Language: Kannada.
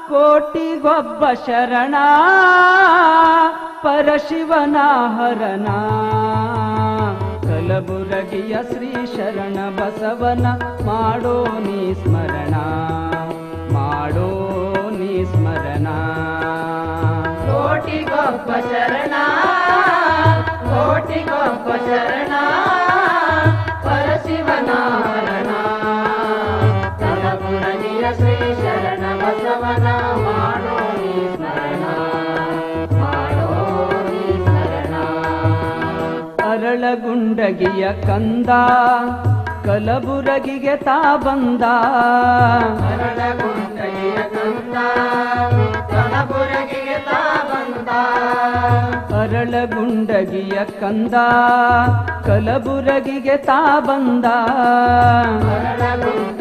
ಕೋಟಿಗೊಬ್ಬ ಶರಣ ಪರಶಿವನ ಹರಣ ಕಲಬುರಗಿಯ ಶ್ರೀ ಶರಣ ಬಸವನ ಮಾಡೋ ನೀ ಸ್ಮರಣ ಮಾಡೋ ನೀ ಸ್ಮರಣ ಕೋಟಿಗೊಬ್ಬ ಶರಣ ಕೋಟಿಗೊಬ್ಬ ಶರಣ ಪರಶಿವನ ಹರಣ ಕಲಬುರಗಿಯ ಶ್ರೀ ಶರಣ ಬಸವನ ಮಾಡೋ ನೀ ಸ್ಮರಣ ಮಾಡೋ ನೀ ಸ್ಮರಣ ಅರಳಗುಂಡಗಿಯ ಕಂದ ಕಲಬುರಗಿಗೆ ತಾ ಬಂದ ಅರಳಗುಂಡಗಿಯ ಕಂದ ಕಲಬುರಗಿಗೆ ತಾ ಬಂದ ಅರಳಗುಂಡಗಿಯ ಕಂದ ಕಲಬುರಗಿಗೆ ತಾ ಬಂದ ಅರಳಗುಂಡ